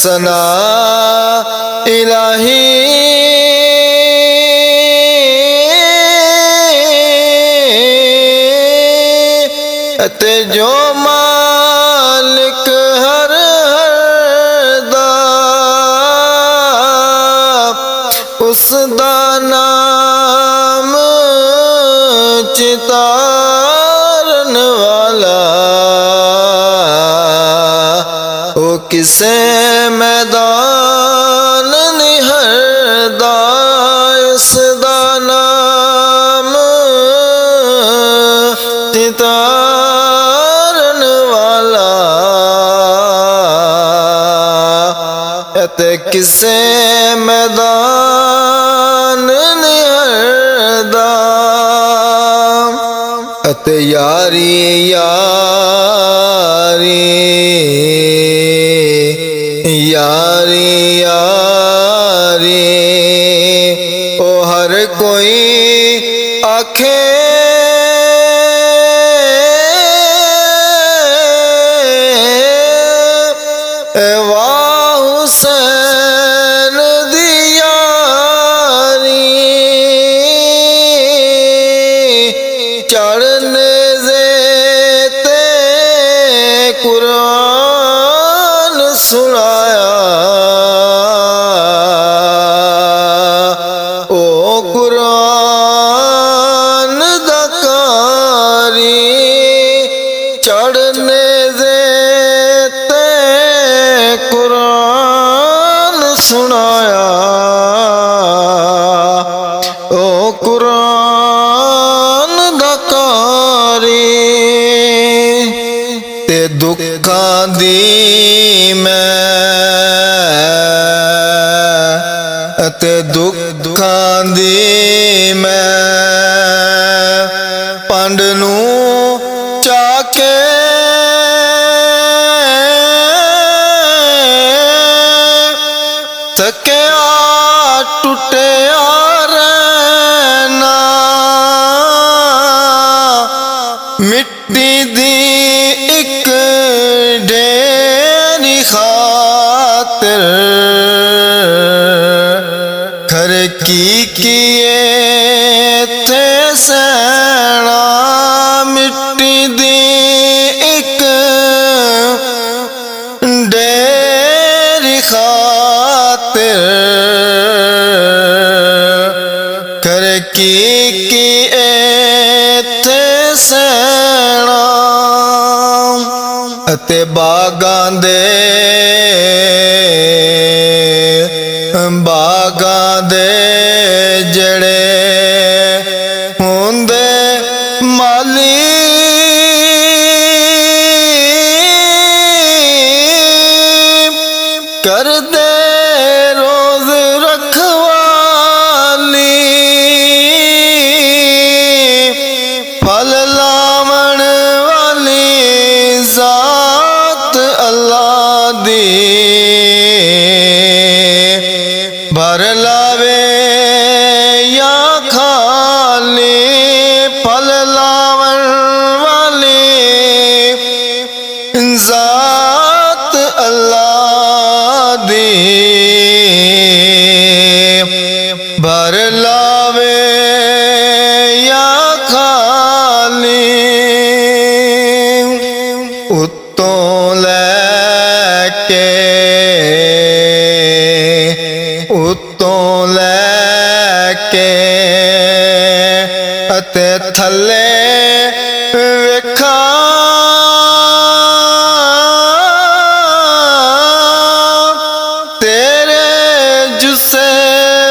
सना इलाही ते जो मालिक हर दा उस दा नाम चितारन वाला ओ किसे मैदान निहरदा इस दा नाम चितारन वाला ते किसे मैदान निहरदा ते यारी यारी यारी यारी ओ हर कोई आखे वाह हुसैन दी यारी चढ़ने ते कुरान सुनाया ओ कुरान दा कारी चढ़ने ते कुरान सुनाया ओ कुरान दा कारी ते दुखां दी मैं ते दुखां दी मैं पंड नूं चाके थकिया टुटिया रहना मिट्टी दी एक ढेरी खातिर घर की किए थे सैना मिट्टी दी एक ढेरी खातिर घर की थे सैना ते बागां दे जड़े होंदे माली कर दे रोज रखवाली फल लावण वाली जात अल्लाह दी भर लावे या खाली फल लावण वाली जात अल्लाह दी भर लावे या खाली उत्तों लैके अते थले वेखा तेरे जुस्से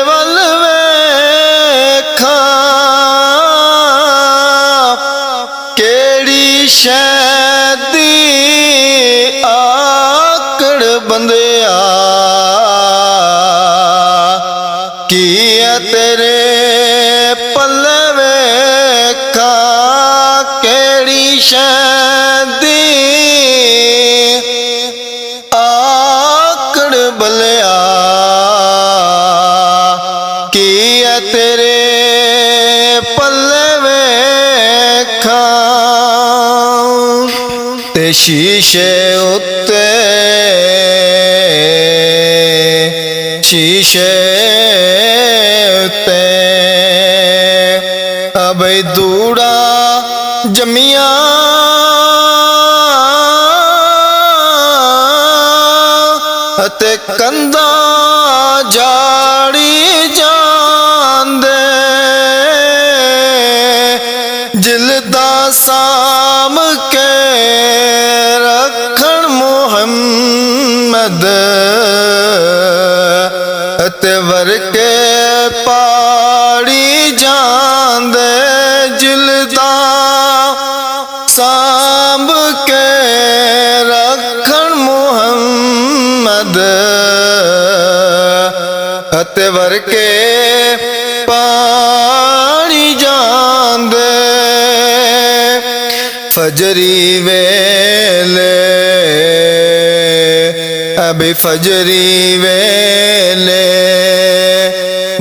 वल वेखा केड़ी शैदी आकड़ बंदिया की तेरे पल्ले वेखा केड़ी शैदी आकड़ बलिया की तेरे पल्ले वेखा ते शीशे उत्ते ਸ਼ੀਸ਼ੇ ਉੱਤੇ ਅਬਈ ਦੂੜਾ ਜੰਮੀਆਂ ਅਤੇ ਕੰਧਾਂ ਜਾੜੀ ਜਾਂਦੇ ਜਿਲਦਾ ਸਾਂਭ ਕੇ ਰੱਖਣ ਮੁਹੰਮਦ ਅਤੇ ਵਰਕੇ ਪਾੜੀ ਜਾਂਦੇ ਜਿਲਦਾ ਸਾਂਭ ਕੇ ਰੱਖਣ ਮੁਹੰਮਦ ਅਤੇ ਵਰਕੇ ਪਾਣੀ ਜਾਂਦੇ ਫਜਰੀ ਵੇਲੇ ਅਬੇ ਫਜਰੀ ਵੇਲੇ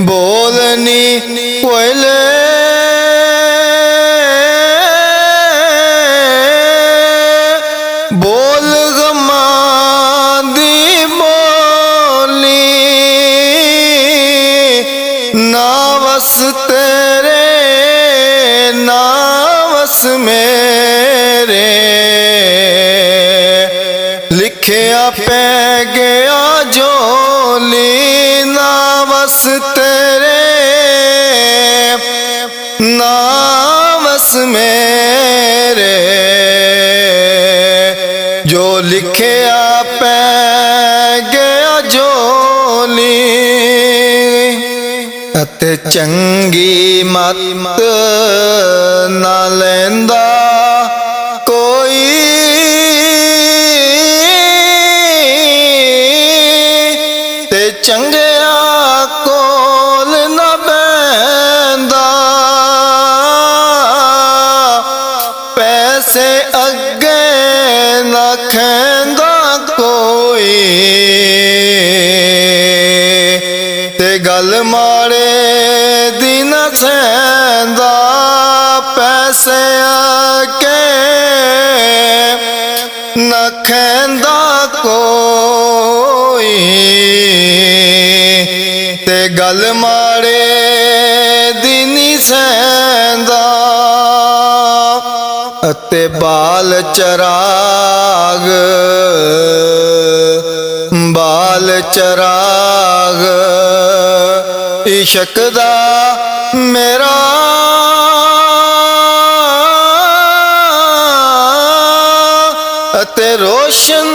ਬੋਲਨੀ ਕੋਇਲੇ ਬੋਲ ਗਮਾਂ ਦੀ ਬੋਲੀ ਨਾ ਵਸ ਤੇਰੇ ਨਾ ਵਸ ਮੇਰੇ ਲਿਖਿਆ ਪੈ ਗਿਆ ਜੋਲੀ ਨਾ ਵਸ ਤੇਰੇ ਨਾ ਵਸ ਮੇਰੇ ਜੋ ਲਿਖਿਆ ਪੈ ਗਿਆ ਜੋਲੀ ਅਤੇ ਚੰਗੀ ਮਤ ਨਾ ਲੈਂਦਾ ਕੋਈ ਤੇ ਚੰਗਿਆ ਕੋਲ ਨਾ ਬਹਿੰਦਾ ਪੈਸੇ ਅੱਗੇ ਨਾ ਖੈਂਦਾ ਕੋਈ ਤੇ ਗੱਲ ਮਾੜੇ ਦੀ ਨਾ ਸਹਿੰਦਾ ਪੈਸੇ ਅੱਗੇ ਨਾ ਖੈਂਦਾ ਕੋਈ ਤੇ ਗੱਲ ਮਾੜੇ ਦੀ ਨੀ ਸਹਿੰਦਾ ਅਤੇ ਬਾਲ ਚਰਾਗ ਇਸ਼ਕ ਦਾ ਮੇਰਾ ਅਤੇ ਰੋਸ਼ਨ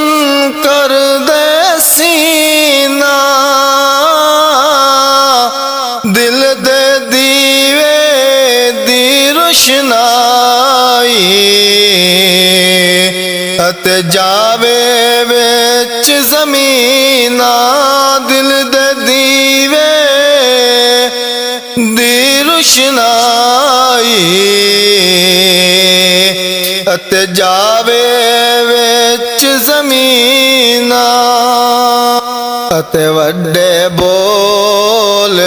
ਕਰ ਦੇ ਸੀਨਾ ਦਿਲ ਦੇ ਦੀਵੇ ਦੀ ਰੋਸ਼ਨਾਈ ਅਤੇ ਜਾਵੇ ਵਿੱਚ ਜ਼ਮੀਨਾ ਦਿਲ ਦੇ ਦੀਵੇ ਦੀ ਰੋਸ਼ਨਾਈ ਅਤੇ ਜਾਵੇ ਵਿੱਚ ਜ਼ਮੀਨਾ ਅਤੇ ਵੱਡੇ ਬੋਲ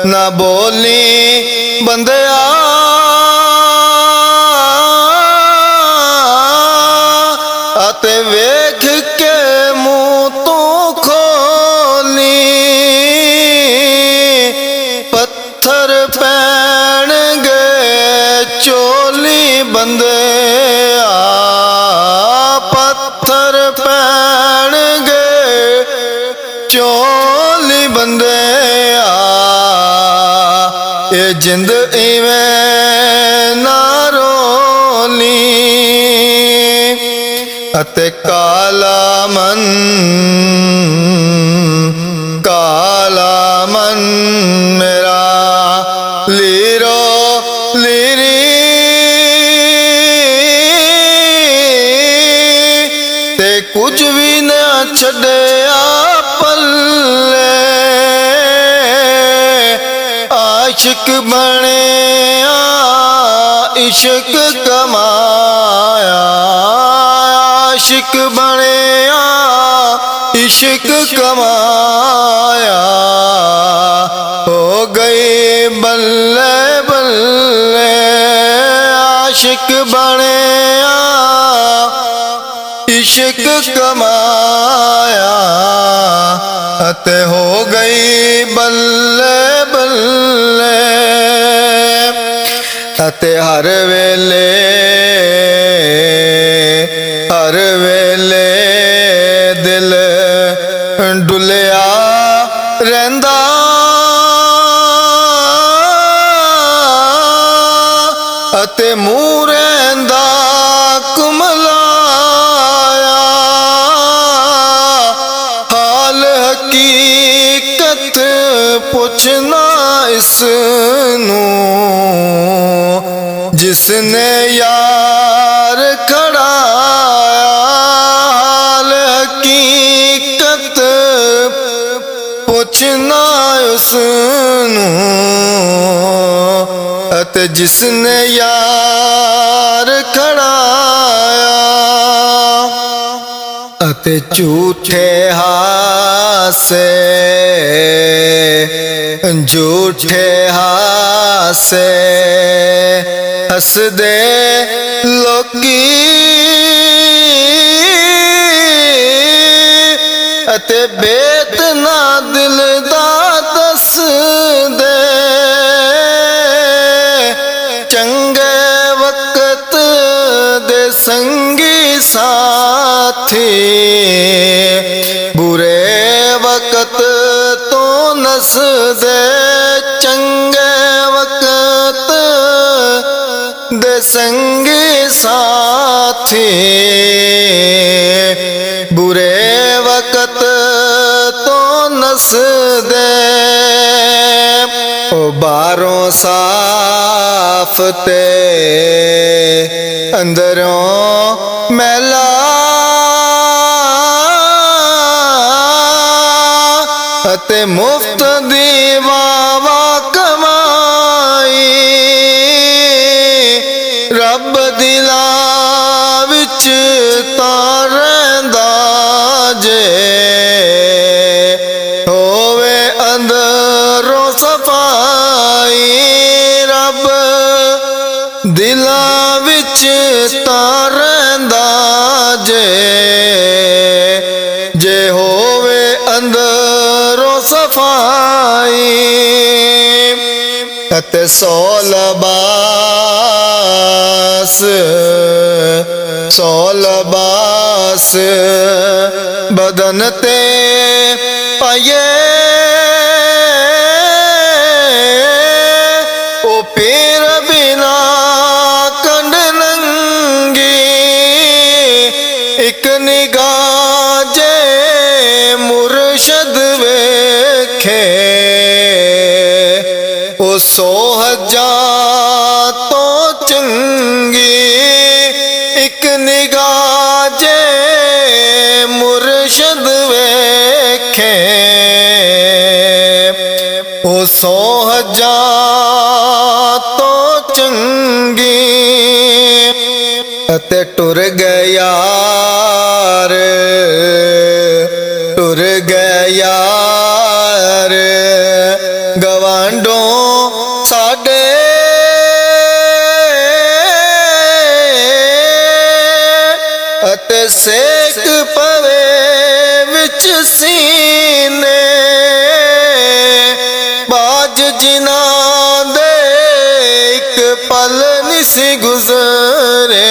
ਨਾ ਬੋਲੀ ਬੰਦਿਆ ਅਤੇ ਵੇਖ ਕੇ ਮੂੰਹ ਤੂੰ ਖੋਲੀ ਪੱਥਰ ਪੈਣਗੇ ਚੋਲੀ ਬੰਦਿਆ ਪੱਥਰ ਪੈਣਗੇ ਚੋਲੀ ਬੰਦਿਆ ਇਹ ਜਿੰਦ ਇਵੇਂ ਨਾ ਰੋਲੀ ਅਤੇ ਕਾਲਾ ਮਨ ਮੇਰਾ ਲੀਰੋ ਲੀਰੀ ਤੇ ਕੁਝ ਵੀ ਨਾ ਛੱਡਿਆ ਪੱਲੇ ਆਸ਼ਿਕ ਬਣਿਆ ਇਸ਼ਕ ਕਮਾਇਆ ਆਸ਼ਿਕ ਬਣਿਆ इश्क कमाया हो गई बल्ले बल्ले आशिक बनया ਇਸ਼ਕ ਕਮਾਇਆ ਅਤੇ ਹੋ ਗਈ ਬੱਲੇ ਬੱਲੇ ਅਤੇ ਹਰ ਵੇਲੇ ਦਿਲ ਡੁੱਲਿਆ ਰਹਿੰਦਾ ਅਤੇ ਮੂੰਹ ਰਹਿੰਦਾ ਕੁਮਲਾਇਆ ਹਾਲ ਹਕੀਕਤ ਪੁੱਛਣਾ ਇਸ ਨੂੰ ਜਿਸ ਨੇ ਯਾਰ ਖੜਾਇਆ ਹਾਲ ਹਕੀਕਤ ਪੁੱਛਣਾ ਉਸ ਨੂੰ ਅਤੇ ਜਿਸ ਨੇ ਯਾਰ ਖੜਾਇਆ ਅਤੇ ਝੂਠੇ ਹਾਸੇ ਹੱਸਦੇ ਲੋਕੀ ਅਤੇ ਬੇਤ ਨਾ ਦਿਲ ਦਾ ਦੱਸਦੇ ਚੰਗੇ ਵਕਤ ਦੇ ਸੰਗੀ ਸਾਥੀ ਬੁਰੇ ਵਕਤ ਤੋਂ ਨਸਦੇ ਚੰਗੇ ਵਕਤ ਦੇ ਸੰਗੀ ਸਾਥੀ ਬੁਰੇ ਵਕਤ ਤੋਂ ਨਸਦੇ ਉਹ ਬਾਹਰੋਂ ਸਾਫ ਤੇ ਅੰਦਰੋਂ ਮੈਲਾ ਅਤੇ ਮੁਫਤ ਦੀ ਵਾਵਾ ਕਮਾਈ ਰੱਬ ਦਿਲਾਂ ਵਿੱਚ ਤਾਂ ਰਹਿੰਦਾ ਜੇ ਹੋਵੇ ਅੰਦਰੋਂ ਸਫਾਈ ਰੱਬ ਦਿਲਾਂ ਵਿੱਚ ਤਾਂ ਰਹਿੰਦਾ ਜੇ ਹੋਵੇ ਅੰਦਰੋਂ ਸਫਾਈ ਅਤੇ ਸੌ ਲਿਬਾਸ ਬਦਨ ਤੇ ਪਾਏ ਉਹ ਪੀਰ ਬਿਨਾ ਕੰਡ ਨੰਗੀ ਇੱਕ ਨਿਗਾਹ ਜੇ ਮੁਰਸ਼ਦ ਵੇਖੇ ਉਹ 100,000 ਤੋਂ ਚੰਗੀ ਇੱਕ ਨਿਗਾਹ ਜੇ ਮੁਰਸ਼ਦ ਵੇਖੇ ਉਹ 100,000 ਤੋਂ ਚੰਗੀ ਅਤੇ ਟੁਰ ਗਿਆ ਯਾਰ ਗਵਾਂਢੋਂ ਸਾਡੇ ਅਤੇ ਸੇਕ ਪਵੇ ਵਿੱਚ ਸੀਨੇ ਬਾਜ ਜਿਨ੍ਹਾਂ ਦੇ ਇੱਕ ਪਲ ਨਹੀਂ ਸੀ ਗੁਜ਼ਰੇ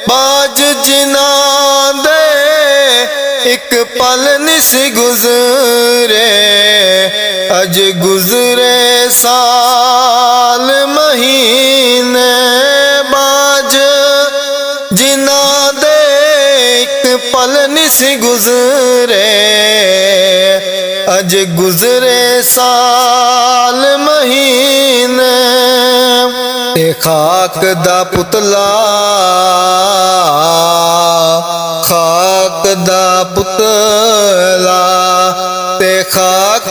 ਬਾਜ ਜਿਨ੍ਹਾਂ ਦੇ ਇੱਕ ਪਲ ਨਹੀਂ ਸੀ ਗੁਜ਼ਰੇ ਅਜ ਗੁਜ਼ਰੇ ਸਾਲ ਮਹੀਨੇ ਬਾਜ ਜਿਨ੍ਹਾਂ ਦੇ ਇੱਕ ਪਲ ਨਹੀਂ ਸੀ ਗੁਜ਼ਰੇ ਅਜ ਗੁਜ਼ਰੇ ਸਾਲ ਮਹੀਨੇ ਤੇ ਖਾਕ ਦਾ ਪੁਤਲਾ ਤੇ ਖਾਕ